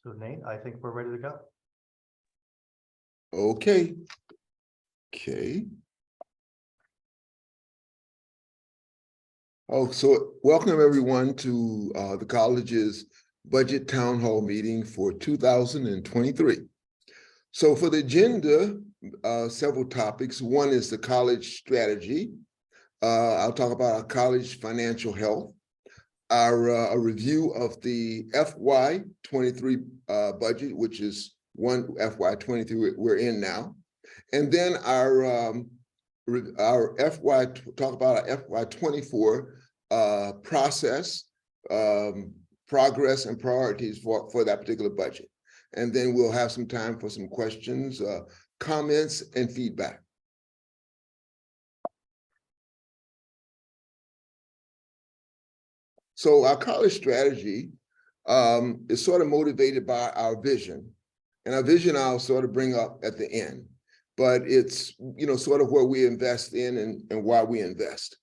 So Nate, I think we're ready to go. Okay. Oh, so welcome everyone to the college's budget town hall meeting for 2023. So for the agenda, several topics. One is the college strategy. I'll talk about our college financial health, our a review of the FY23 budget, which is one FY23 we're in now, and then our talk about our FY24 process, progress, and priorities for that particular budget. And then we'll have some time for some questions, comments, and feedback. So our college strategy is sort of motivated by our vision. And our vision I'll sort of bring up at the end. But it's, you know, sort of where we invest in and why we invest.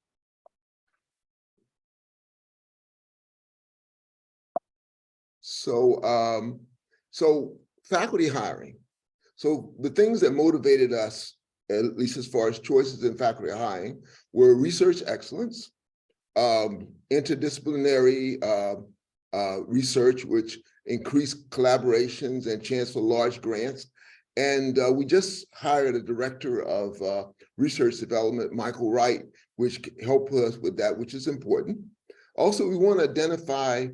So, so faculty hiring. So the things that motivated us, at least as far as choices in faculty hiring, were research excellence, interdisciplinary research, which increased collaborations and chance for large grants. And we just hired a director of research development, Michael Wright, which helped us with that, which is important. Also, we want to identify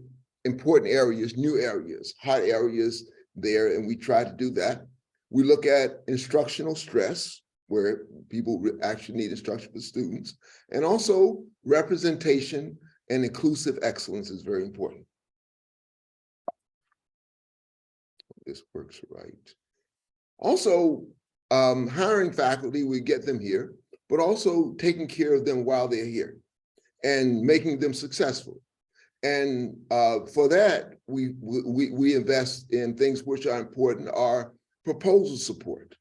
important areas, new areas, hot areas there, and we try to do that. We look at instructional stress, where people actually need instruction for students, and also representation and inclusive excellence is very important. This works right. Also, hiring faculty, we get them here, but also taking care of them while they're here and making them successful. And for that, we invest in things which are important, are proposal support,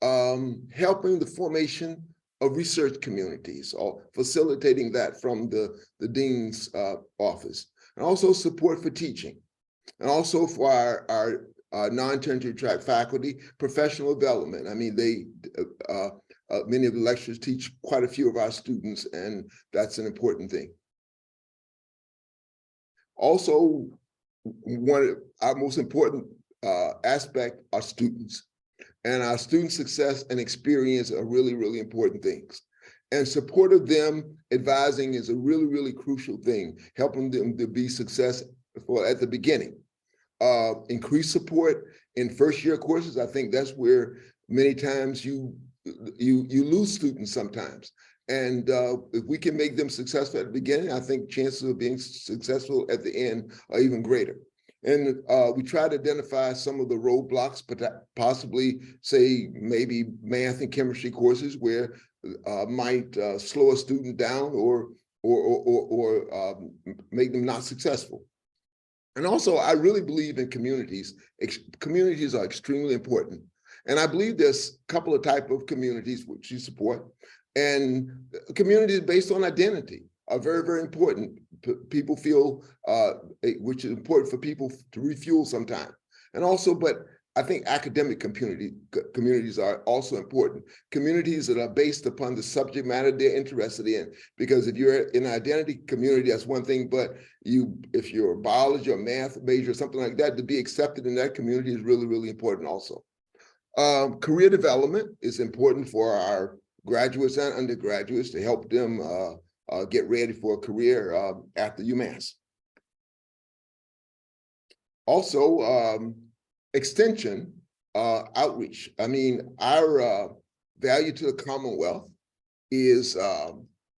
helping the formation of research communities, or facilitating that from the dean's office, and also support for teaching, and also for our non-tenure track faculty, professional development. I mean, many of the lecturers teach quite a few of our students, and that's an important thing. Also, one of our most important aspect are students. And our student success and experience are really, really important things. And support of them, advising is a really, really crucial thing, helping them to be successful at the beginning. Increased support in first-year courses. I think that's where many times you lose students sometimes. And if we can make them successful at the beginning, I think chances of being successful at the end are even greater. And we try to identify some of the roadblocks, but possibly say maybe math and chemistry courses where might slow a student down or make them not successful. And also, I really believe in communities. Communities are extremely important. And I believe there's a couple of types of communities which you support. And communities based on identity are very, very important. People feel, which is important for people to refuel sometimes. And also, but I think academic communities are also important. Communities that are based upon the subject matter they're interested in. Because if you're in an identity community, that's one thing, but if you're a biology or math major or something like that, to be accepted in that community is really, really important also. Career development is important for our graduates and undergraduates to help them get ready for a career after UMass. Also, extension outreach. I mean, our value to the Commonwealth is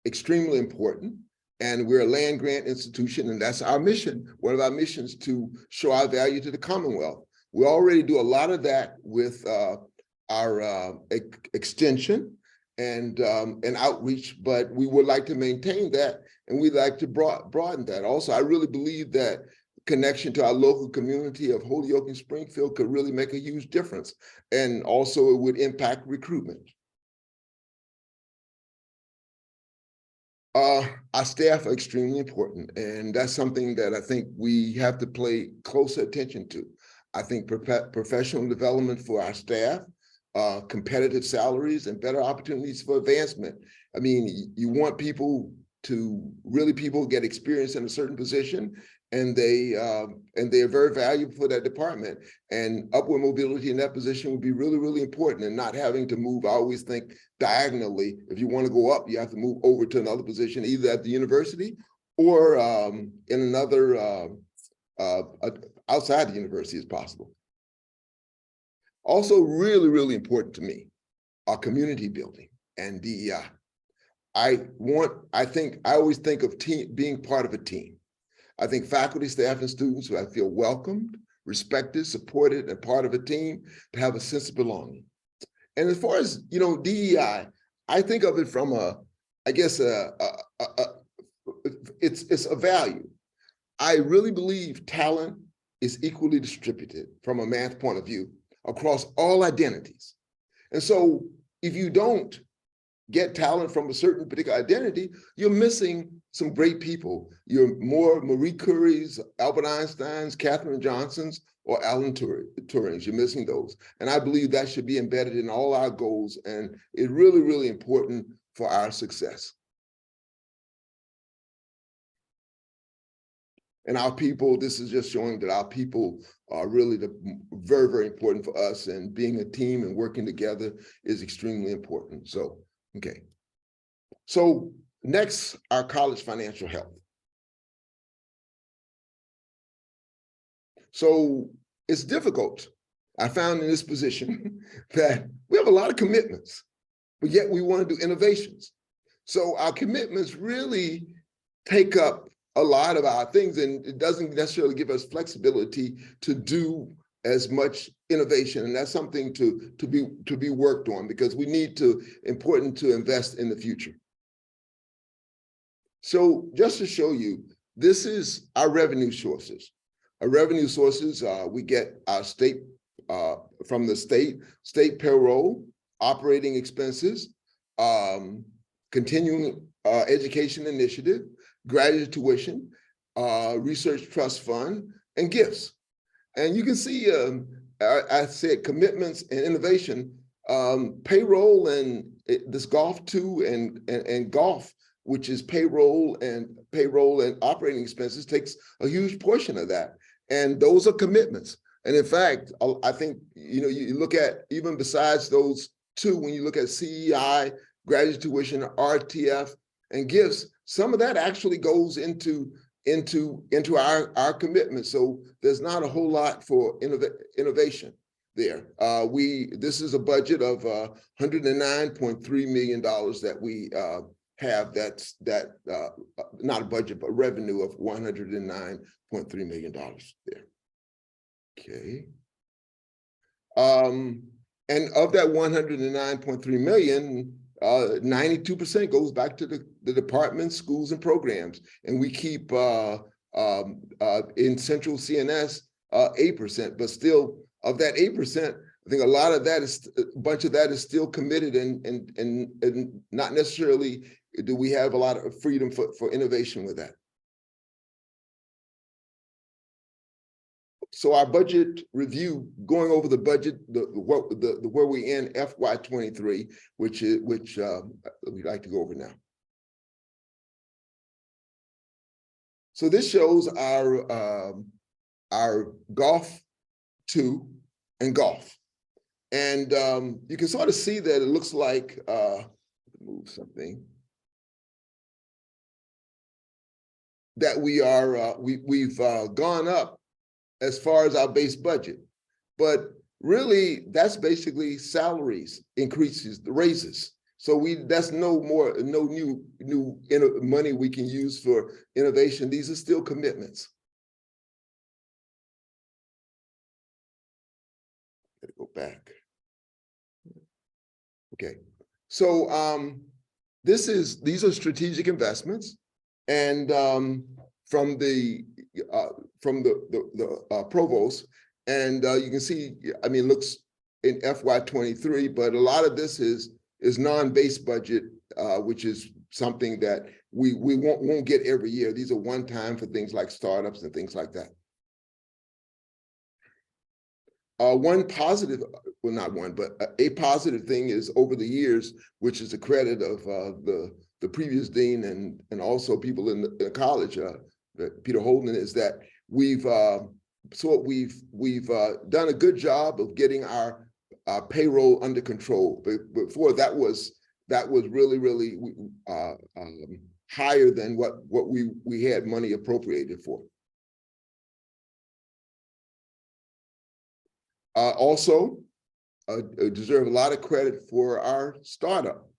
extremely important, and we're a land grant institution, and that's our mission. One of our missions to show our value to the Commonwealth. We already do a lot of that with our extension and outreach, but we would like to maintain that, and we'd like to broaden that. Also, I really believe that connection to our local community of Holyoke and Springfield could really make a huge difference, and also it would impact recruitment. Our staff are extremely important, and that's something that I think we have to pay close attention to. I think professional development for our staff, competitive salaries, and better opportunities for advancement. I mean, you want people get experience in a certain position, and they are very valuable for that department. And upward mobility in that position would be really, really important, and not having to move. I always think diagonally. If you want to go up, you have to move over to another position, either at the university or in another outside the university as possible. Also, really, really important to me are community building and DEI. I always think of being part of a team. I think faculty, staff, and students who I feel welcomed, respected, supported, and part of a team to have a sense of belonging. And as far as, DEI, I think of it from it's a value. I really believe talent is equally distributed from a math point of view across all identities. And so if you don't get talent from a certain particular identity, you're missing some great people. You're more Marie Curie's, Albert Einstein's, Katherine Johnson's, or Alan Turing's. You're missing those. And I believe that should be embedded in all our goals, and it's really, really important for our success. And our people, this is just showing that our people are really very, very important for us, and being a team and working together is extremely important. So, okay. So next, our college financial health. So it's difficult. I found in this position that we have a lot of commitments, but yet we want to do innovations. So our commitments really take up a lot of our things, and it doesn't necessarily give us flexibility to do as much innovation. And that's something to be worked on, because we need important to invest in the future. So just to show you, this is our revenue sources. Our revenue sources, we get our state, from the state payroll, operating expenses, continuing education initiative, graduate tuition, research trust fund, and gifts. And you can see, I said commitments and innovation, payroll, and this golf too, and golf, which is payroll and operating expenses, takes a huge portion of that. And those are commitments. And in fact, I think, you look at, even besides those two, when you look at CEI, graduate tuition, RTF, and gifts, some of that actually goes into our commitment. So there's not a whole lot for innovation there. This is a budget of $109.3 million that we have. That's not a budget, but revenue of $109.3 million there. Okay. And of that 109.3 million, 92% goes back to the departments, schools, and programs. And we keep in central CNS 8%, but still of that 8%, I think a bunch of that is still committed, and not necessarily do we have a lot of freedom for innovation with that. So our budget review, going over the budget, where we in FY23, which we'd like to go over now. So this shows our golf 2 and golf, and you can sort of see that it looks like move something that we've gone up as far as our base budget, but really that's basically salaries increases, the raises. So that's no new money we can use for innovation. These are still commitments. Gotta go back. Okay, so these are strategic investments, and from the provost, and you can see, I mean, it looks in FY23, but a lot of this is non-base budget, which is something that we won't get every year. These are one time for things like startups and things like that. One positive, well, not one, but a positive thing is over the years, which is the credit of the previous dean and also people in the college, Peter Holden, is that we've done a good job of getting our payroll under control. But before that was really higher than what we had money appropriated for. Also, deserve a lot of credit for our startup.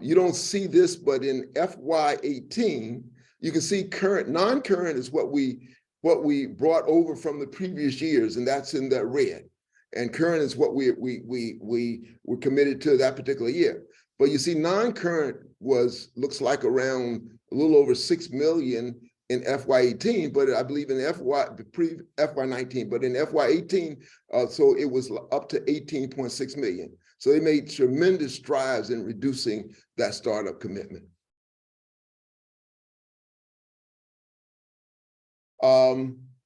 You don't see this, but in FY18, you can see current, non-current is what we brought over from the previous years, and that's in the red. And current is what we were committed to that particular year. But you see, non-current looks like around a little over 6 million in FY18, but I believe in FY19, but in FY18, so it was up to 18.6 million. So they made tremendous strides in reducing that startup commitment.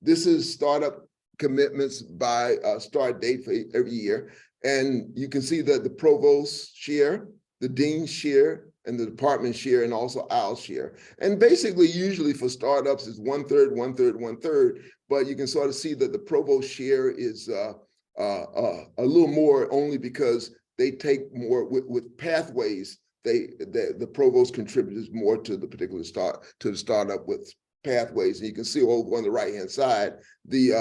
This is startup commitments by start date for every year. And you can see that the provost share, the dean's share, and the department share, and also our share. And basically, usually for startups, is 1/3, 1/3, 1/3. But you can sort of see that the provost share is a little more, only because they take more with pathways. The provost contributes more to the particular startup with pathways. And you can see over on the right-hand side, the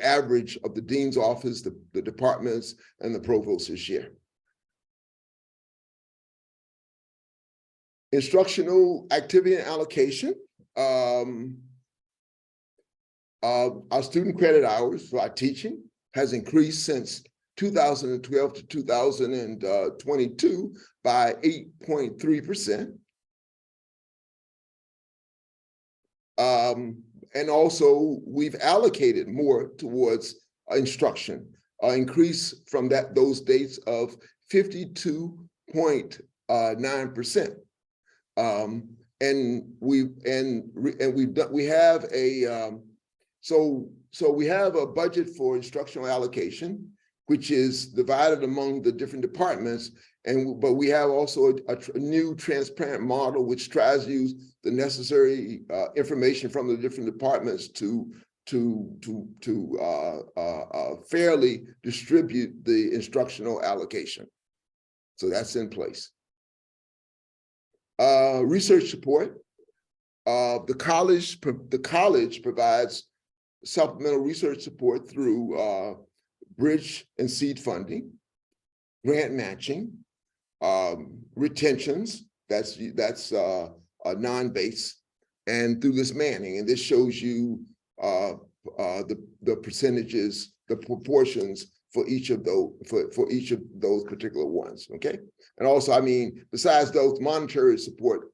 average of the dean's office, the departments, and the provost's share. Instructional activity and allocation. Our student credit hours for our teaching has increased since 2012 to 2022 by 8.3%. And also, we've allocated more towards instruction, increase from those dates of 52.9%. And we have a budget for instructional allocation, which is divided among the different departments. But we have also a new transparent model which tries to use the necessary information from the different departments to fairly distribute the instructional allocation. So that's in place. Research support. The college provides supplemental research support through bridge and seed funding, grant matching, retentions, that's non-base, and through this Manning. And this shows you the percentages, the proportions for each of those particular ones. Okay. And also, I mean, besides those monetary support,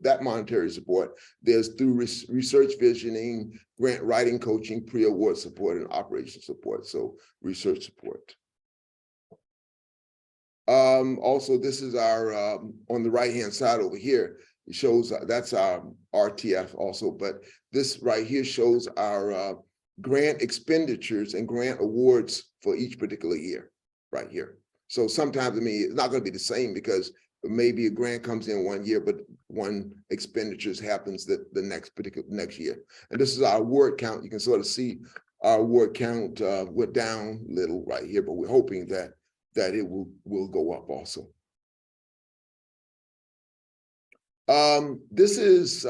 there's through research visioning, grant writing, coaching, pre-award support, and operation support. So research support. Also, this is our on the right-hand side over here. It shows that's our RTF also, but this right here shows our grant expenditures and grant awards for each particular year, right here. So sometimes, I mean, it's not going to be the same because maybe a grant comes in one year, but one expenditures happens the next year. And this is our award count. You can sort of see our award count went down a little right here, but we're hoping that it will go up also. This is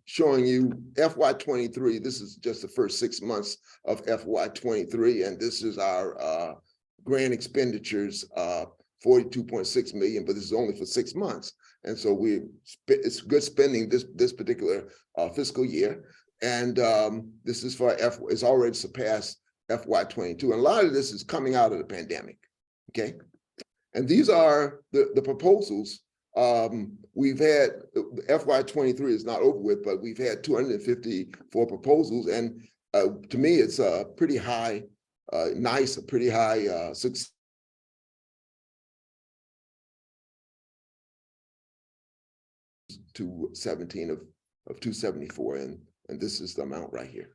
showing you FY23. This is just the first 6 months of FY23, and this is our grant expenditures, 42.6 million, but this is only for 6 months. And so it's good spending this particular fiscal year. And this is for it's already surpassed FY22. And a lot of this is coming out of the pandemic. Okay. And these are the proposals. We've had FY23 is not over with, but we've had 254 proposals. And to me, it's a pretty high, pretty high success. To 17 of 274, and this is the amount right here.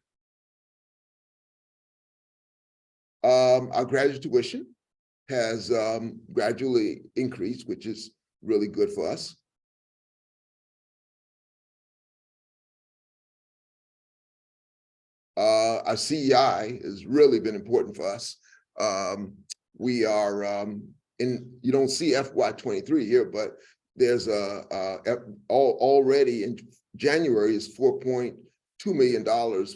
Our graduate tuition has gradually increased, which is really good for us. Our CEI has really been important for us. We are you don't see FY23 here, but there's already in January is $4.2 million,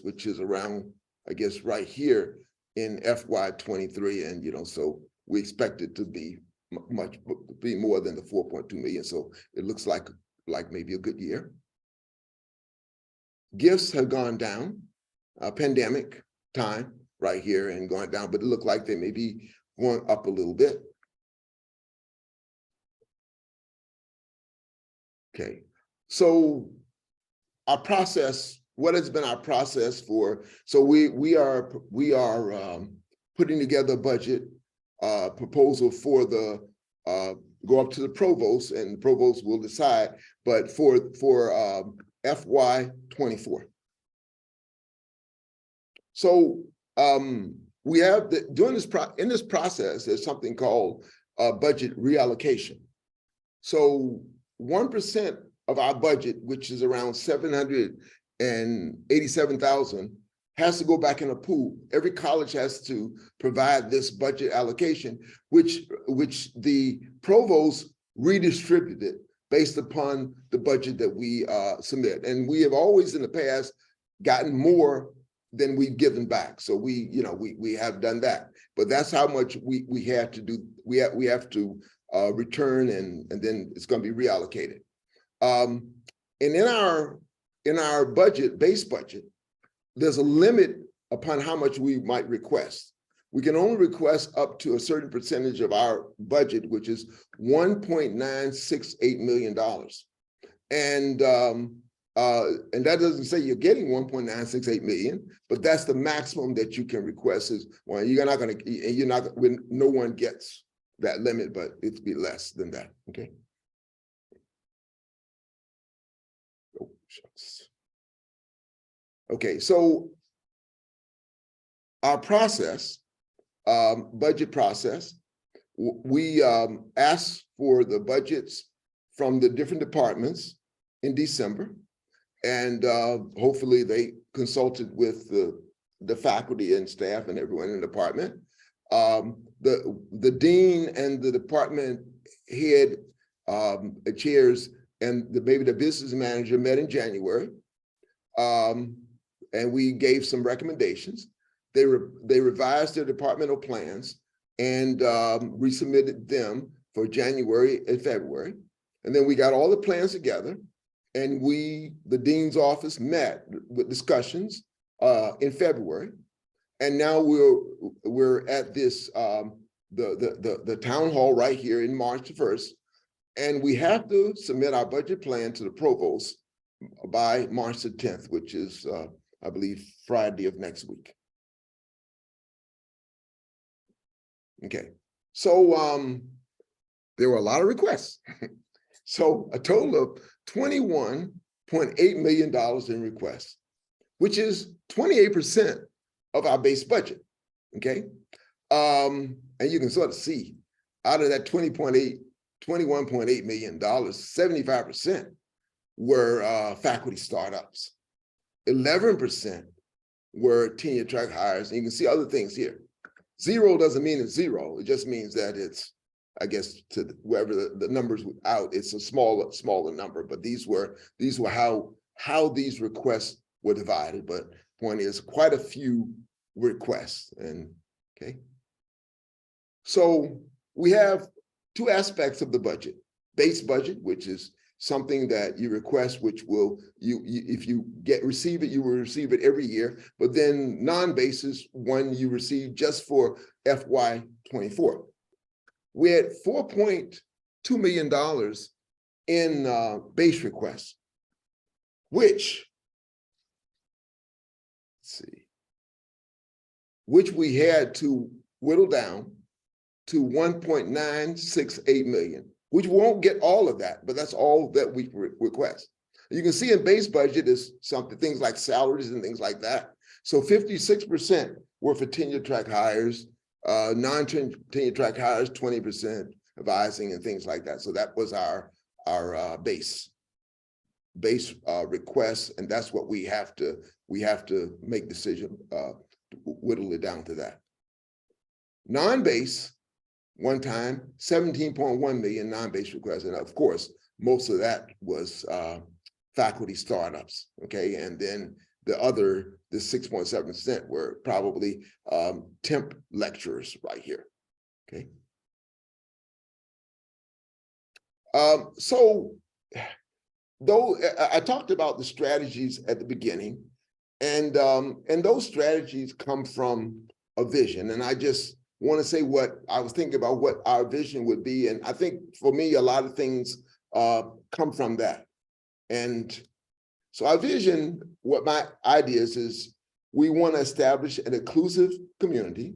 which is around, I guess, right here in FY23, and so we expect it to be be more than the 4.2 million. So it looks like maybe a good year. Gifts have gone down, pandemic time right here and going down, but it looked like they may be going up a little bit. Okay, so our process, what has been our process for, so we are putting together a budget proposal for the go up to the provost, and the provost will decide, but for FY24. So we have during in this process, there's something called budget reallocation. So 1% of our budget, which is around 787,000, has to go back in a pool. Every college has to provide this budget allocation, which the provost redistributed based upon the budget that we submit. And we have always in the past gotten more than we've given back. So we have done that, but that's how much we have to do. We have to return, and then it's going to be reallocated. And in our budget, base budget, there's a limit upon how much we might request. We can only request up to a certain percentage of our budget, which is $1.968 million. And that doesn't say you're getting 1.968 million, but that's the maximum that you can request. Is well, no one gets that limit, but it'd be less than that. Okay. Oh, shucks. Okay, so our process, budget process, we asked for the budgets from the different departments in December, and hopefully they consulted with the faculty and staff and everyone in the department. The dean and the department head chairs and maybe the business manager met in January. And we gave some recommendations. They revised their departmental plans and resubmitted them for January and February. And then we got all the plans together, and the dean's office met with discussions in February. And now we're at this the town hall right here in March 1st, and we have to submit our budget plan to the provost by March the 10th, which is I believe Friday of next week. Okay, so there were a lot of requests. So a total of $21.8 million in requests, which is 28% of our base budget. Okay, and you can sort of see out of that $21.8 million, 75% were faculty startups. 11% were tenure track hires, and you can see other things here. Zero doesn't mean it's zero. It just means that it's, I guess, to wherever the numbers out, it's a smaller number. But these were how these requests were divided. But point is, quite a few requests. And okay, so we have two aspects of the budget: base budget, which is something that you request, which will if you receive it, you will receive it every year. But then non-base is one you receive just for FY24. We had $4.2 million in base requests, which we had to whittle down to 1.968 million. Which won't get all of that, but that's all that we request. You can see in base budget is things like salaries and things like that. So 56% were for tenure track hires, Non-tenure track hires, 20% advising and things like that. So that was our base request, and that's what we have to make decision, whittle it down to that. Non-base, one time, 17.1 million non-base requests, and of course, most of that was faculty startups, okay? And then the 6.7% were probably temp lecturers right here, okay? So though I talked about the strategies at the beginning, and those strategies come from a vision, and I just want to say what I was thinking about, what our vision would be, and I think for me a lot of things come from that. And so our vision, what my ideas is, we want to establish an inclusive community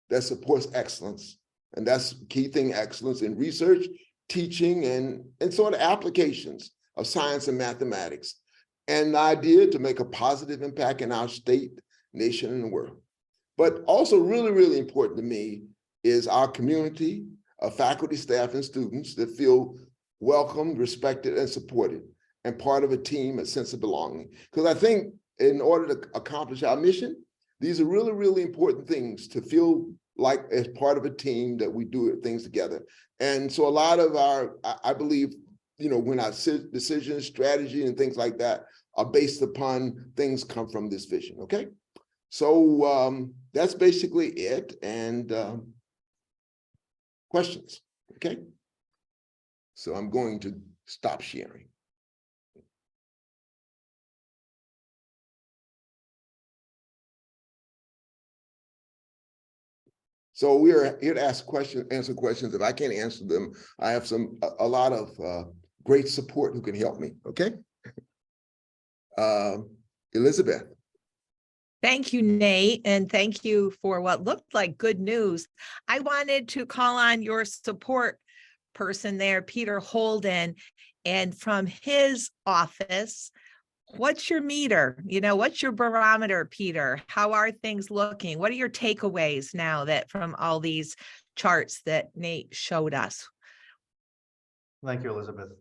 that supports excellence, and that's key thing, excellence in research, teaching, and sort of applications of science and mathematics, and the idea to make a positive impact in our state, nation, and the world. But also really, really important to me is our community of faculty, staff, and students that feel welcomed, respected, and supported, and part of a team, a sense of belonging. Because I think in order to accomplish our mission, these are really, really important things, to feel like as part of a team that we do things together. And so a lot of I believe, when our decisions, strategy, and things like that are based upon things come from this vision, okay? So that's basically it, and questions, okay? So I'm going to stop sharing. So we are here to answer questions. If I can't answer them, I have a lot of great support who can help me, okay? Elizabeth. Thank you, Nate, and thank you for what looked like good news. I wanted to call on your support person there, Peter Holden, and from his office, what's your meter? What's your barometer, Peter? How are things looking? What are your takeaways now that from all these charts that Nate showed us? Thank you, Elizabeth.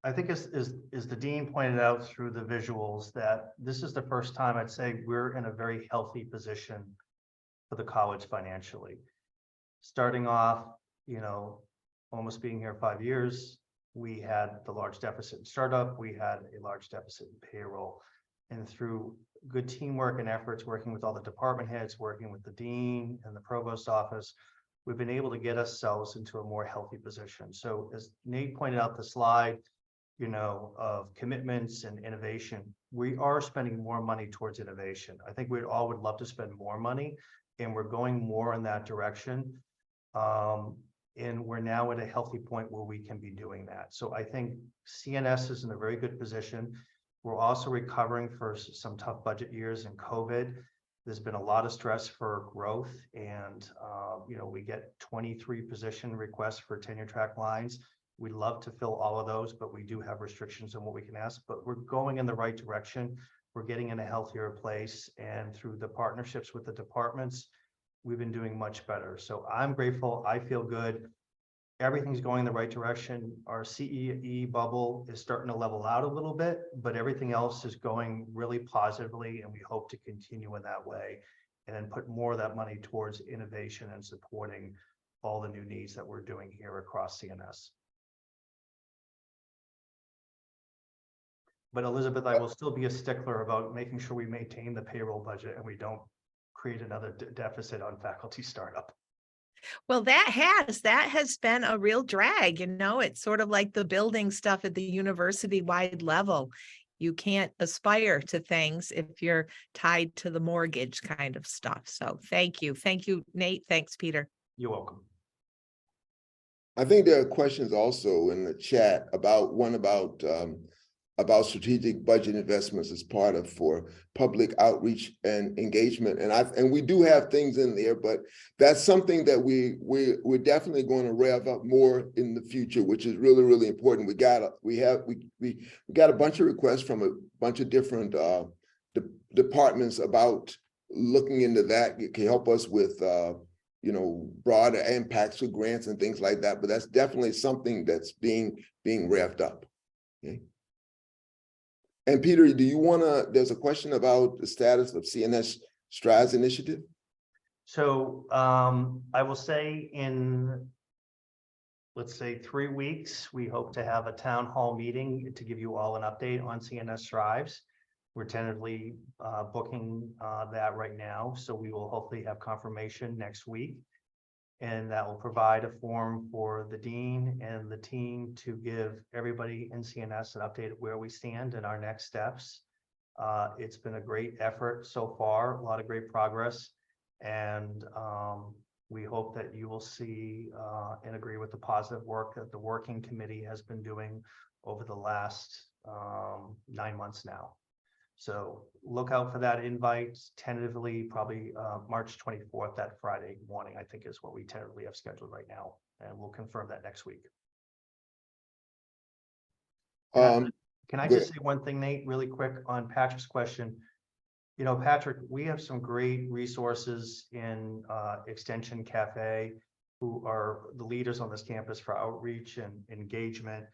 I think as the dean pointed out through the visuals, that this is the first time I'd say we're in a very healthy position for the college financially. Starting off, almost being here 5 years, we had the large deficit in startup, we had a large deficit in payroll, and through good teamwork and efforts, working with all the department heads, working with the dean and the provost office, we've been able to get ourselves into a more healthy position. So as Nate pointed out the slide, of commitments and innovation, we are spending more money towards innovation. I think we all would love to spend more money, and we're going more in that direction. And we're now at a healthy point where we can be doing that. So I think CNS is in a very good position. We're also recovering for some tough budget years in COVID. There's been a lot of stress for growth, and we get 23 position requests for tenure track lines. We'd love to fill all of those, but we do have restrictions on what we can ask, but we're going in the right direction. We're getting in a healthier place, and through the partnerships with the departments, we've been doing much better. So I'm grateful. I feel good. Everything's going in the right direction. Our CE bubble is starting to level out a little bit, but everything else is going really positively, and we hope to continue in that way and then put more of that money towards innovation and supporting all the new needs that we're doing here across CNS. But Elizabeth, I will still be a stickler about making sure we maintain the payroll budget and we don't create another deficit on faculty startup. Well, that has been a real drag. It's sort of like the building stuff at the university-wide level. You can't aspire to things if you're tied to the mortgage kind of stuff. So thank you. Thank you, Nate. Thanks, Peter. You're welcome. I think there are questions also in the chat about strategic budget investments as part of for public outreach and engagement. And we do have things in there, but that's something that we're definitely going to rev up more in the future, which is really, really important. We got a bunch of requests from a bunch of different departments about looking into that. It can help us with, you know, broader impacts with grants and things like that, but that's definitely something that's being revved up. Okay. And Peter, do you wanna, there's a question about the status of CNS Strides initiative? So I will say in, let's say 3 weeks, we hope to have a town hall meeting to give you all an update on CNS Strives. We're tentatively booking that right now, so we will hopefully have confirmation next week. And that will provide a forum for the dean and the team to give everybody in CNS an update of where we stand and our next steps. It's been a great effort so far, a lot of great progress. And we hope that you will see and agree with the positive work that the working committee has been doing over the last 9 months now. So look out for that invite, tentatively, probably March 24th, that Friday morning, I think is what we tentatively have scheduled right now. And we'll confirm that next week. Can I just say one thing, Nate, really quick on Patrick's question? You know, Patrick, we have some great resources in Extension Cafe, who are the leaders on this campus for outreach and engagement.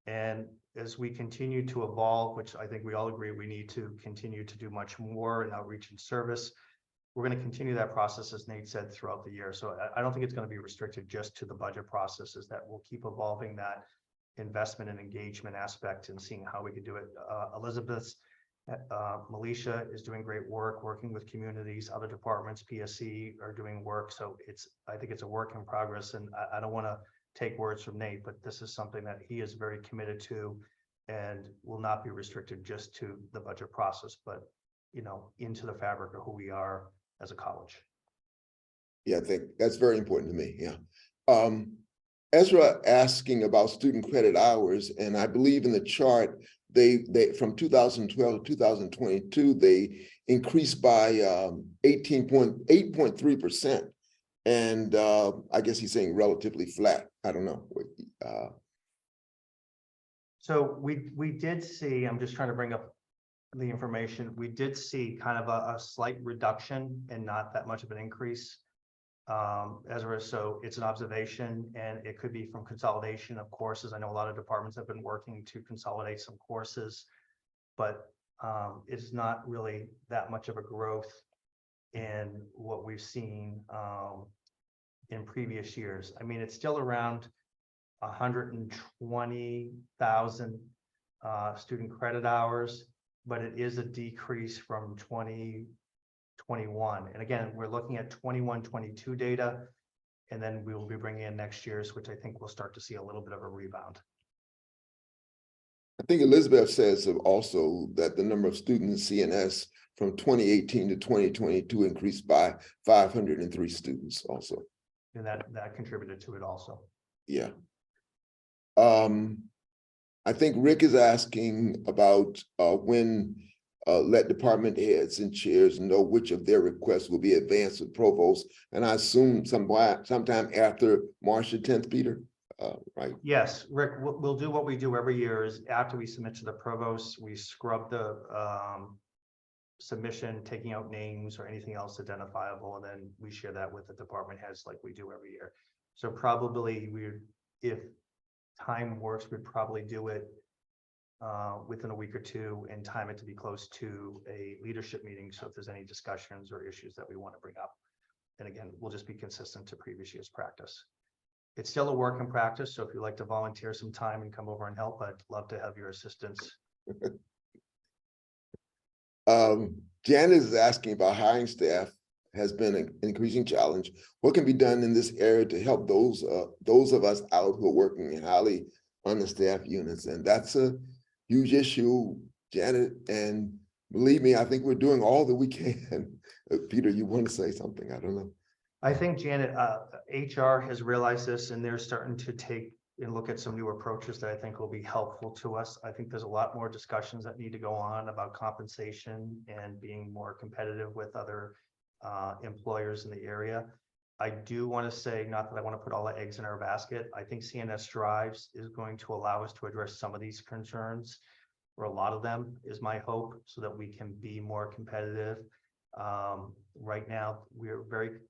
And as we continue to evolve, which I think we all agree we need to continue to do much more in outreach and service, we're going to continue that process, as Nate said, throughout the year. So I don't think it's going to be restricted just to the budget processes, that we'll keep evolving that investment and engagement aspect and seeing how we could do it. Elizabeth's Militia is doing great work, working with communities, other departments, PSC are doing work. So I think it's a work in progress, and I don't want to take words from Nate, but this is something that he is very committed to and will not be restricted just to the budget process, but, you know, into the fabric of who we are as a college. Yeah, I think that's very important to me. Yeah. Ezra asking about student credit hours, and I believe in the chart, they from 2012 to 2022, they increased by 8.3%. And I guess he's saying relatively flat. I don't know. So we did see, I'm just trying to bring up the information. We did see kind of a slight reduction and not that much of an increase. So it's an observation, and it could be from consolidation of courses. I know a lot of departments have been working to consolidate some courses, but it's not really that much of a growth in what we've seen in previous years. I mean, it's still around 120,000 student credit hours, but it is a decrease from 2021. And again, we're looking at 21-22 data, and then we will be bringing in next year's, which I think we'll start to see a little bit of a rebound. I think Elizabeth says also that the number of students in CNS from 2018 to 2022 increased by 503 students also. And that contributed to it also. Yeah. I think Rick is asking about when let department heads and chairs know which of their requests will be advanced with provost, and I assume sometime after March the 10th, Peter, right? Yes, Rick, we'll do what we do every year is after we submit to the provost, we scrub the submission, taking out names or anything else identifiable, and then we share that with the department heads like we do every year. So probably if time works, we'd probably do it within a week or two and time it to be close to a leadership meeting. So if there's any discussions or issues that we want to bring up, and again, we'll just be consistent to previous year's practice. It's still a work in practice. So if you'd like to volunteer some time and come over and help, I'd love to have your assistance. Janet is asking about hiring staff has been an increasing challenge. What can be done in this area to help those of us out who are working in highly understaffed units? And that's a huge issue, Janet. And believe me, I think we're doing all that we can. Peter, you want to say something? I don't know. I think, Janet, HR has realized this, and they're starting to take and look at some new approaches that I think will be helpful to us. I think there's a lot more discussions that need to go on about compensation and being more competitive with other employers in the area. I do want to say, not that I want to put all the eggs in our basket, I think CNS Strives is going to allow us to address some of these concerns, or a lot of them is my hope, so that we can be more competitive. Right now,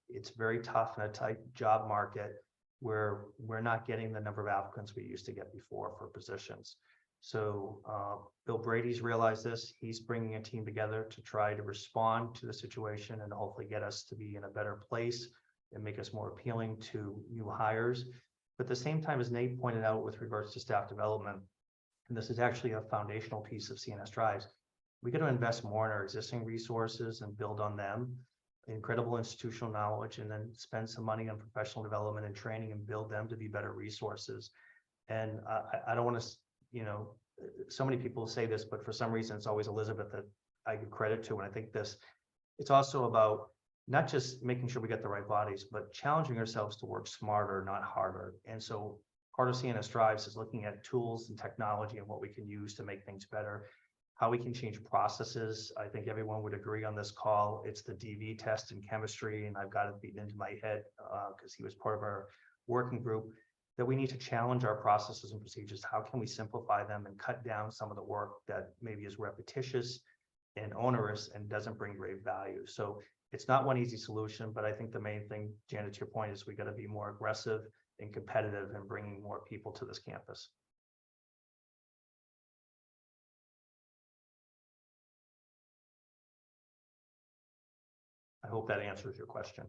it's very tough in a tight job market where we're not getting the number of applicants we used to get before for positions. So Bill Brady's realized this. He's bringing a team together to try to respond to the situation and hopefully get us to be in a better place and make us more appealing to new hires. But at the same time, as Nate pointed out with regards to staff development, and this is actually a foundational piece of CNS Drives, we got to invest more in our existing resources and build on them, incredible institutional knowledge, and then spend some money on professional development and training and build them to be better resources. And I don't want to, so many people say this, but for some reason, it's always Elizabeth that I give credit to. And I think it's also about not just making sure we get the right bodies, but challenging ourselves to work smarter, not harder. And so part of CNS Drives is looking at tools and technology and what we can use to make things better, how we can change processes. I think everyone would agree on this call. It's the DV test in chemistry, and I've got it beaten into my head because he was part of our working group, that we need to challenge our processes and procedures. How can we simplify them and cut down some of the work that maybe is repetitious and onerous and doesn't bring great value? So it's not one easy solution, but I think the main thing, Janet, to your point, is we got to be more aggressive and competitive and bringing more people to this campus. I hope that answers your question.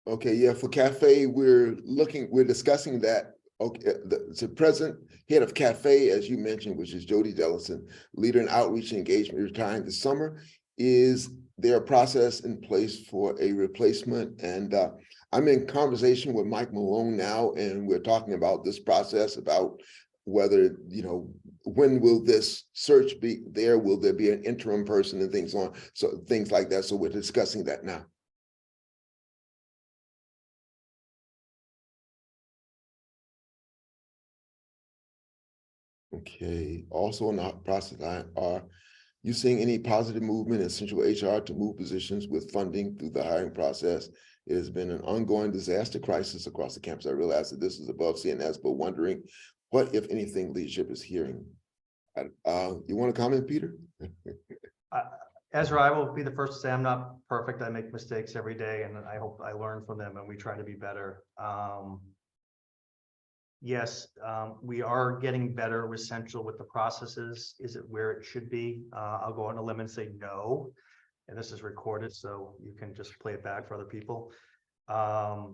Okay, yeah, for Cafe, we're discussing that. Okay, the present head of Cafe, as you mentioned, which is Jody Dellison, leader in outreach and engagement, retiring this summer. Is there a process in place for a replacement? And I'm in conversation with Mike Malone now, and we're talking about this process, about whether, when will this search be there? Will there be an interim person and things like that? So we're discussing that now. Okay, also in the process line, are you seeing any positive movement in central HR to move positions with funding through the hiring process? It has been an ongoing disaster crisis across the campus. I realize that this is above CNS, but wondering what, if anything, leadership is hearing. You want to comment, Peter? Ezra, I will be the first to say I'm not perfect. I make mistakes every day, and I hope I learn from them and we try to be better. Yes, we are getting better with Central with the processes. Is it where it should be? I'll go on a limb and say no. And this is recorded, so you can just play it back for other people. I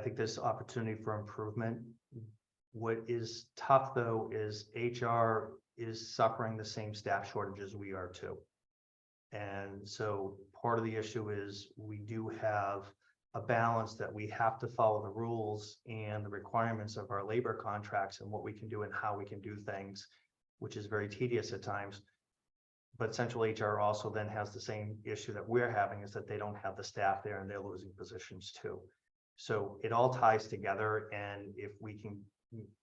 think there's opportunity for improvement. What is tough, though, is HR is suffering the same staff shortages we are too. And so part of the issue is we do have a balance that we have to follow the rules and the requirements of our labor contracts and what we can do and how we can do things, which is very tedious at times. But Central HR also then has the same issue that we're having, is that they don't have the staff there and they're losing positions too. So it all ties together, and if we can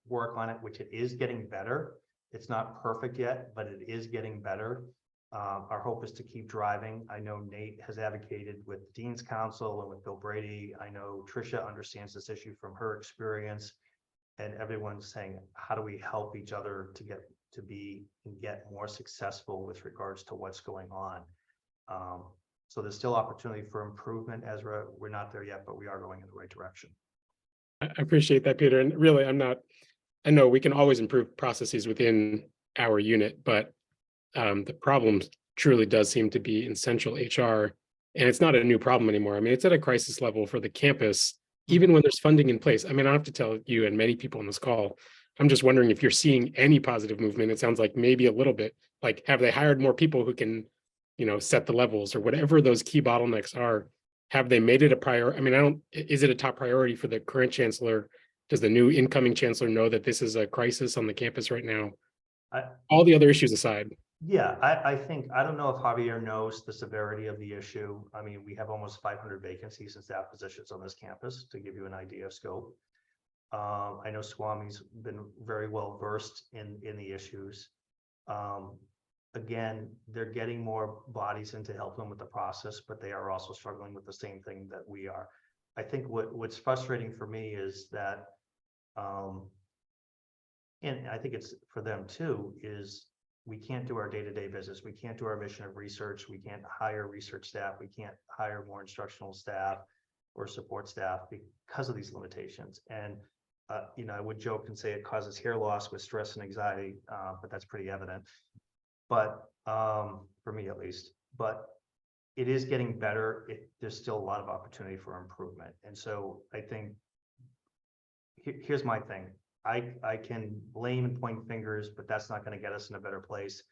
work on it, which it is getting better, it's not perfect yet, but it is getting better. Our hope is to keep driving. I know Nate has advocated with the Dean's Council and with Bill Brady. I know Tricia understands this issue from her experience, and everyone's saying, how do we help each other to get more successful with regards to what's going on? So there's still opportunity for improvement, Ezra. We're not there yet, but we are going in the right direction. I appreciate that, Peter. And really, I know we can always improve processes within our unit, but the problem truly does seem to be in Central HR, and it's not a new problem anymore. I mean, it's at a crisis level for the campus, even when there's funding in place. I mean, I don't have to tell you and many people on this call, I'm just wondering if you're seeing any positive movement. It sounds like maybe a little bit. Like, have they hired more people who can, set the levels or whatever those key bottlenecks are? Have they made it a priority? I mean, is it a top priority for the current chancellor? Does the new incoming chancellor know that this is a crisis on the campus right now? All the other issues aside. Yeah, I think, I don't know if Javier knows the severity of the issue. I mean, we have almost 500 vacancies in staff positions on this campus, to give you an idea of scope. I know Swami's been very well versed in the issues. Again, they're getting more bodies in to help them with the process, but they are also struggling with the same thing that we are. I think what's frustrating for me is that, and I think it's for them too, is we can't do our day-to-day business. We can't do our mission of research. We can't hire research staff. We can't hire more instructional staff or support staff because of these limitations. And, I would joke and say it causes hair loss with stress and anxiety, but that's pretty evident. But for me at least, but it is getting better. There's still a lot of opportunity for improvement. And so I think here's my thing. I can blame and point fingers, but that's not going to get us in a better place.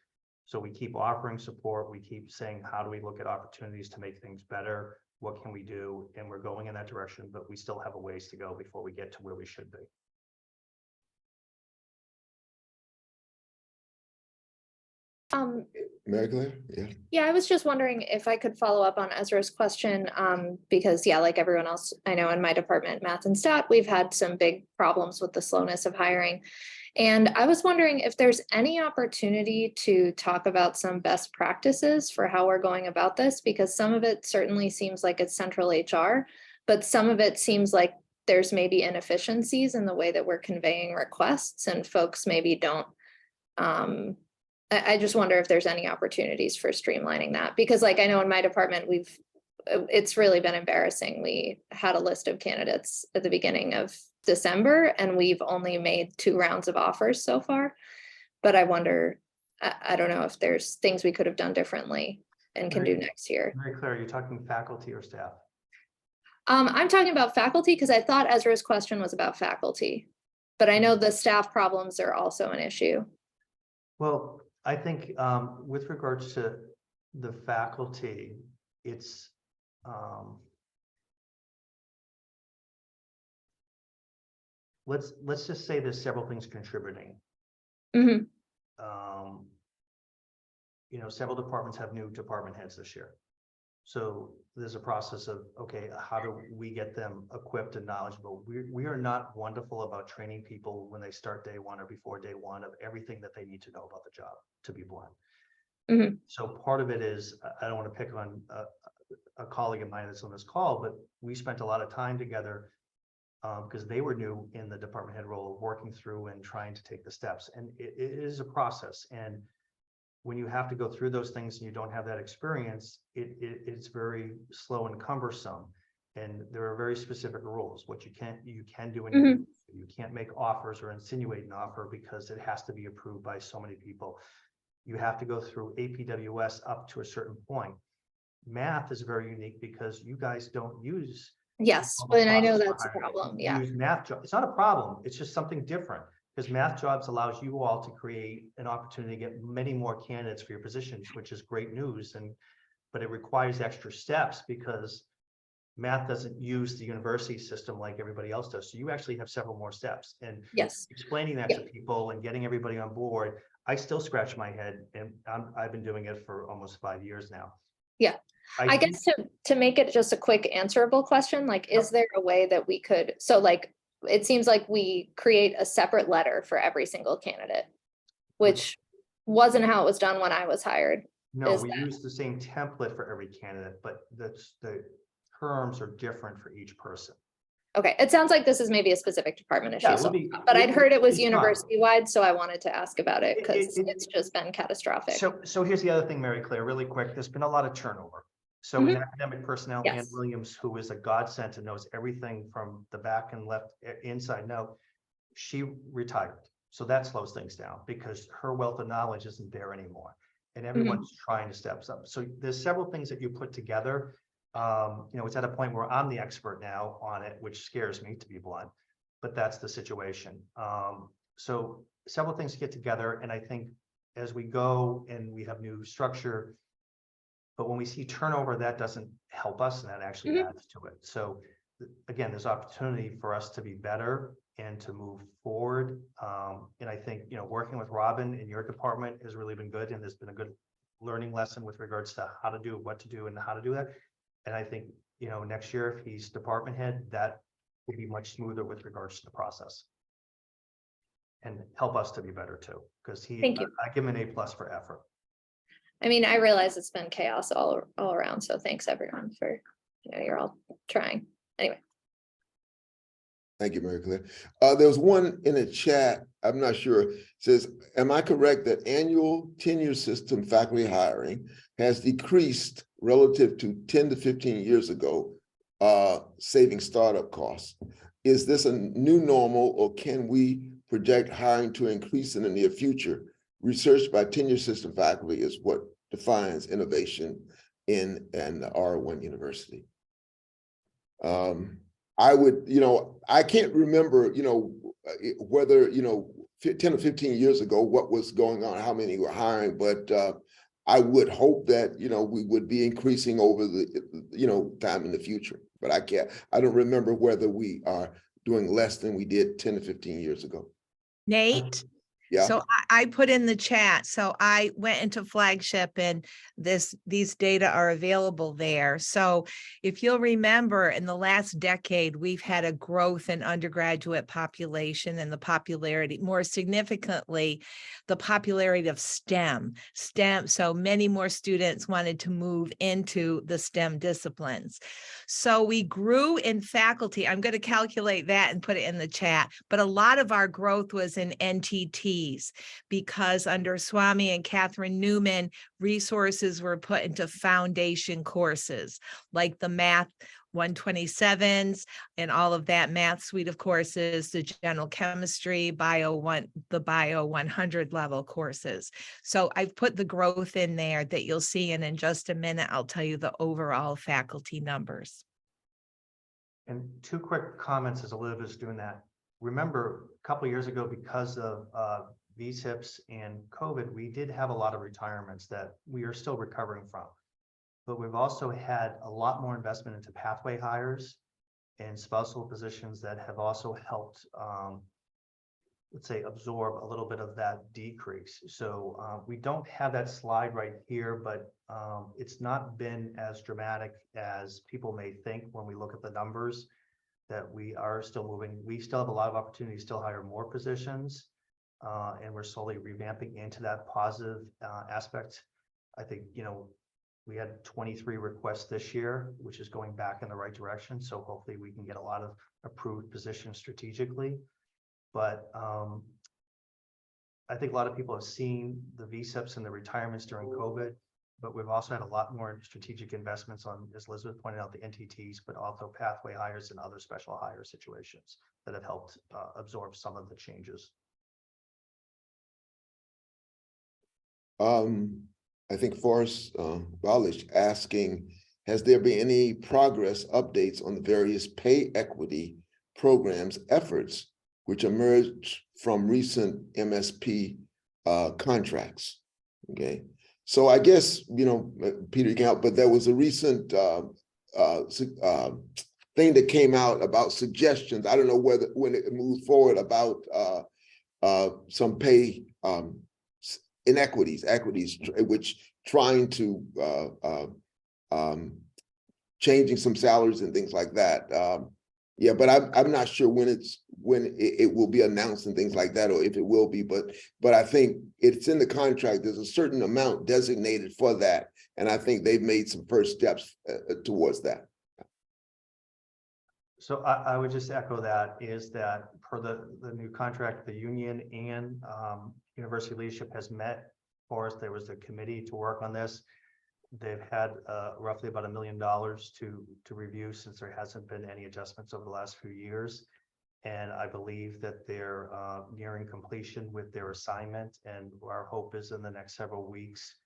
So we keep offering support. We keep saying, how do we look at opportunities to make things better? What can we do? And we're going in that direction, but we still have a ways to go before we get to where we should be. Mary Claire? Yeah. Yeah, I was just wondering if I could follow up on Ezra's question, because yeah, like everyone else, I know in my department, math and stat, we've had some big problems with the slowness of hiring. And I was wondering if there's any opportunity to talk about some best practices for how we're going about this, because some of it certainly seems like it's central HR, but some of it seems like there's maybe inefficiencies in the way that we're conveying requests, and folks maybe don't. I just wonder if there's any opportunities for streamlining that, because like I know in my department, it's really been embarrassing. We had a list of candidates at the beginning of December and we've only made 2 rounds of offers so far. But I wonder, I don't know if there's things we could have done differently and can do next year. Very clear. Are you talking faculty or staff? I'm talking about faculty because I thought Ezra's question was about faculty, but I know the staff problems are also an issue. Well, I think with regards to the faculty, it's let's just say there's several things contributing. Mm-hmm. Several departments have new department heads this year. So there's a process of, okay, how do we get them equipped and knowledgeable? We are not wonderful about training people when they start day one or before day one of everything that they need to know about the job, to be blunt. Mm-hmm. So part of it is, I don't want to pick on a colleague of mine that's on this call, but we spent a lot of time together because they were new in the department head role, working through and trying to take the steps. And it is a process. And when you have to go through those things and you don't have that experience, it's very slow and cumbersome. And there are very specific rules. What you can do and Mm-hmm. you can't make offers or insinuate an offer because it has to be approved by so many people. You have to go through APWS up to a certain point. Math is very unique because you guys don't use. Yes, but I know that's a problem. Yeah. Use math. It's not a problem. It's just something different. Because math jobs allows you all to create an opportunity to get many more candidates for your positions, which is great news. But it requires extra steps because math doesn't use the university system like everybody else does. So you actually have several more steps. And Yes. Explaining that to people and getting everybody on board, I still scratch my head, and I've been doing it for almost 5 years now. Yeah. I guess to make it just a quick answerable question, like, is there a way that we could, so like, it seems like we create a separate letter for every single candidate, which wasn't how it was done when I was hired. No, we use the same template for every candidate, but the terms are different for each person. Okay, it sounds like this is maybe a specific department issue, but I'd heard it was university-wide, so I wanted to ask about it because it's just been catastrophic. So here's the other thing, Mary Claire, really quick. There's been a lot of turnover. So in academic personnel, Ann Williams, who is a godsend and knows everything from the back and left inside now, she retired. So that slows things down because her wealth of knowledge isn't there anymore. And everyone's trying to step up. So there's several things that you put together. It's at a point where I'm the expert now on it, which scares me, to be blunt, but that's the situation. So several things to get together. And I think as we go and we have new structure, but when we see turnover, that doesn't help us and that actually adds to it. So again, there's opportunity for us to be better and to move forward. And I think, working with Robin in your department has really been good. And there's been a good learning lesson with regards to how to do, what to do, and how to do that. And I think, next year, if he's department head, that will be much smoother with regards to the process and help us to be better too. Because I give him an A+ for effort. I mean, I realize it's been chaos all around. So thanks everyone for, you're all trying. Anyway. Thank you, Mary Claire. There was one in the chat, I'm not sure, it says, am I correct that annual tenure system faculty hiring has decreased relative to 10 to 15 years ago, saving startup costs? Is this a new normal, or can we project hiring to increase in the near future? Research by tenure system faculty is what defines innovation in an R1 university. I would, I can't remember, whether, 10 or 15 years ago, what was going on, how many were hiring, but I would hope that, we would be increasing over the, time in the future, but I don't remember whether we are doing less than we did 10 to 15 years ago. Nate? Yeah. So I put in the chat, so I went into Flagship and these data are available there. So if you'll remember, in the last decade, we've had a growth in undergraduate population and the popularity, more significantly, the popularity of STEM. So many more students wanted to move into the STEM disciplines. So we grew in faculty. I'm going to calculate that and put it in the chat, but a lot of our growth was in NTT. Because under Swami and Catherine Newman, resources were put into foundation courses like the Math 127s and all of that math suite of courses, the general chemistry, the bio 100 level courses. So I've put the growth in there that you'll see, and in just a minute, I'll tell you the overall faculty numbers. And two quick comments as Elizabeth's doing that. Remember, a couple of years ago, because of VSIPs and COVID, we did have a lot of retirements that we are still recovering from. But we've also had a lot more investment into pathway hires and spousal positions that have also helped, let's say, absorb a little bit of that decrease. So we don't have that slide right here, but it's not been as dramatic as people may think when we look at the numbers. That we are still moving. We still have a lot of opportunity to still hire more positions, and we're slowly revamping into that positive aspect. I think, we had 23 requests this year, which is going back in the right direction. So hopefully we can get a lot of approved positions strategically. But I think a lot of people have seen the VSIPs and the retirements during COVID. But we've also had a lot more strategic investments on, as Elizabeth pointed out, the NTTs, but also pathway hires and other special hire situations that have helped absorb some of the changes. I think Forrest Balish asking, has there been any progress updates on the various pay equity programs efforts which emerged from recent MSP contracts? Okay. So I guess, Peter, you can help, but there was a recent thing that came out about suggestions. I don't know when it moves forward about some pay inequities, which trying to changing some salaries and things like that. Yeah, but I'm not sure when it will be announced and things like that, or if it will be, but I think it's in the contract. There's a certain amount designated for that, and I think they've made some first steps towards that. So I would just echo that, is that per the new contract, the union and university leadership has met. For us, there was a committee to work on this. They've had roughly about $1 million to review, since there hasn't been any adjustments over the last few years. And I believe that they're nearing completion with their assignment. And our hope is in the next several weeks.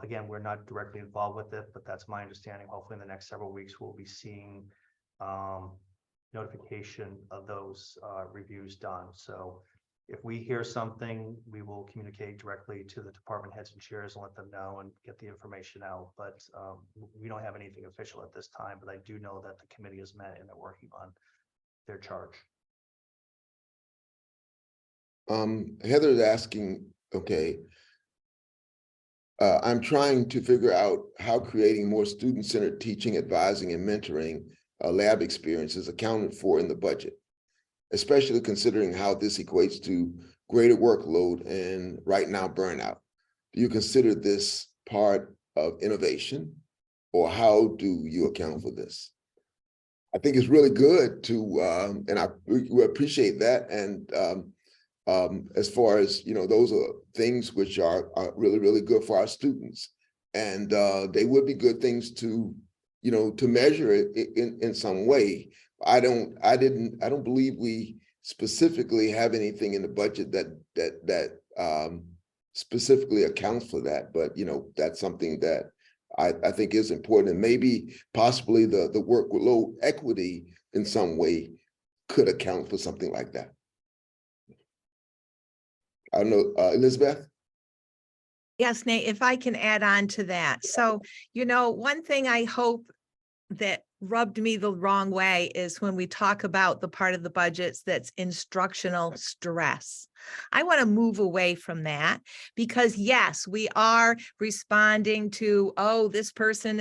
Again, we're not directly involved with it, but that's my understanding. Hopefully in the next several weeks, we'll be seeing notification of those reviews done. So if we hear something, we will communicate directly to the department heads and chairs and let them know and get the information out. But we don't have anything official at this time, but I do know that the committee has met and they're working on their charge. Heather's asking, okay, I'm trying to figure out how creating more student-centered teaching, advising, and mentoring lab experience is accounted for in the budget, especially considering how this equates to greater workload and right now burnout. Do you consider this part of innovation, or how do you account for this? I think it's really good to, and we appreciate that. And as far as, you know, those are things which are really, really good for our students. And they would be good things to, you know, to measure it in some way. I don't believe we specifically have anything in the budget that specifically accounts for that. But, you know, that's something that I think is important, and maybe possibly the workload equity in some way could account for something like that. I don't know, Elizabeth? Yes, Nate, if I can add on to that. So, you know, one thing I hope that rubbed me the wrong way is when we talk about the part of the budgets that's instructional stress. I want to move away from that, because yes, we are responding to, oh, this person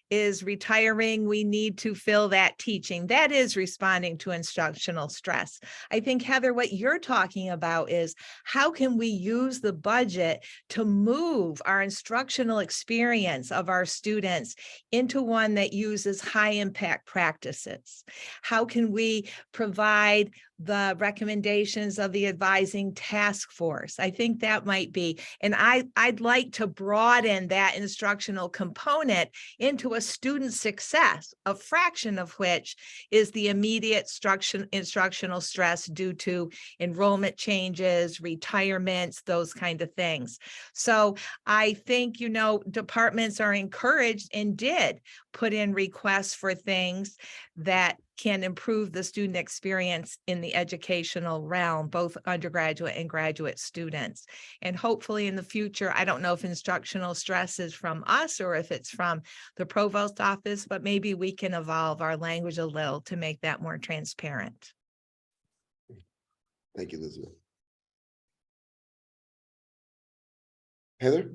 is retiring, we need to fill that teaching. That is responding to instructional stress. I think, Heather, what you're talking about is how can we use the budget to move our instructional experience of our students into one that uses high impact practices? How can we provide the recommendations of the advising task force? I think that might be, and I'd like to broaden that instructional component into a student success, a fraction of which is the immediate instructional stress due to enrollment changes, retirements, those kind of things. So I think, you know, departments are encouraged and did put in requests for things that can improve the student experience in the educational realm, both undergraduate and graduate students. And hopefully in the future, I don't know if instructional stress is from us or if it's from the provost office, but maybe we can evolve our language a little to make that more transparent. Thank you, Elizabeth. Heather?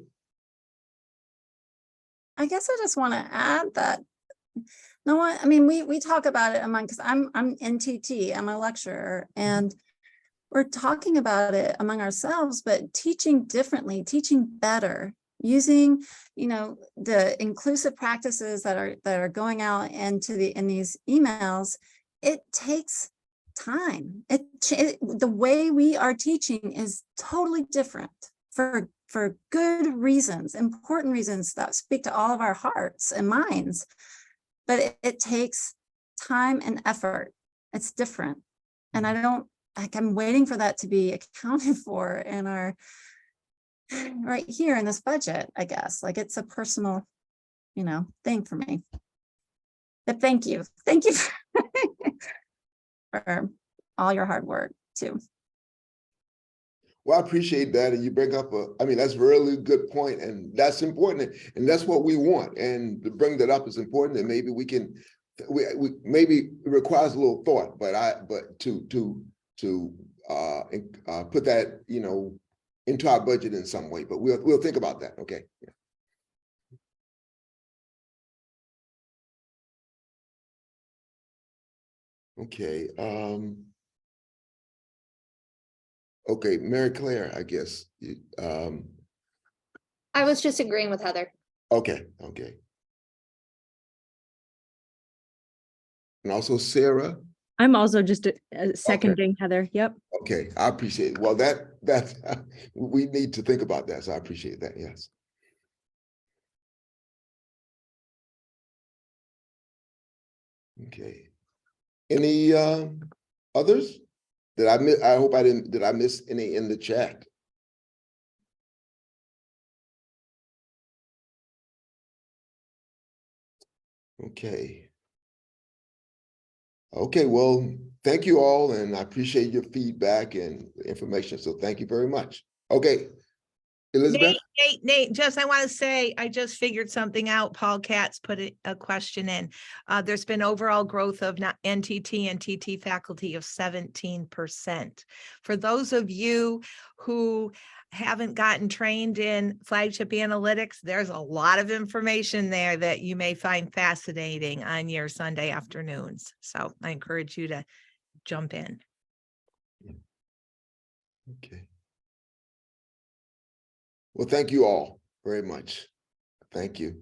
I guess I just want to add that, no one, I mean, we talk about it among, because I'm NTT, I'm a lecturer, and we're talking about it among ourselves, but teaching differently, teaching better, using, you know, the inclusive practices that are going out into in these emails. It takes time. The way we are teaching is totally different for good reasons, important reasons that speak to all of our hearts and minds. But it takes time and effort. It's different. And I'm waiting for that to be accounted for in our, right here in this budget, I guess. Like, it's a personal, you know, thing for me. But thank you for all your hard work too. Well, I appreciate that. And you bring up that's a really good point, and that's important. And that's what we want. And to bring that up is important. And maybe we maybe it requires a little thought, but to put that, you know, into our budget in some way, but we'll think about that. Okay. Yeah. Okay. Okay, Mary Claire, I guess. I was just agreeing with Heather. Okay. And also Sarah. I'm also just seconding Heather. Yep. Okay, I appreciate it. Well, that we need to think about that. So I appreciate that. Yes. Okay. Any others? Did I miss? I hope I didn't. Did I miss any in the chat? Okay. Okay, well, thank you all, and I appreciate your feedback and information. So thank you very much. Okay, Elizabeth. Nate, I want to say, I just figured something out. Paul Katz put a question in. There's been overall growth of NTT and TT faculty of 17%. For those of you who haven't gotten trained in flagship analytics, there's a lot of information there that you may find fascinating on your Sunday afternoons. So I encourage you to jump in. Okay. Well, thank you all very much. Thank you.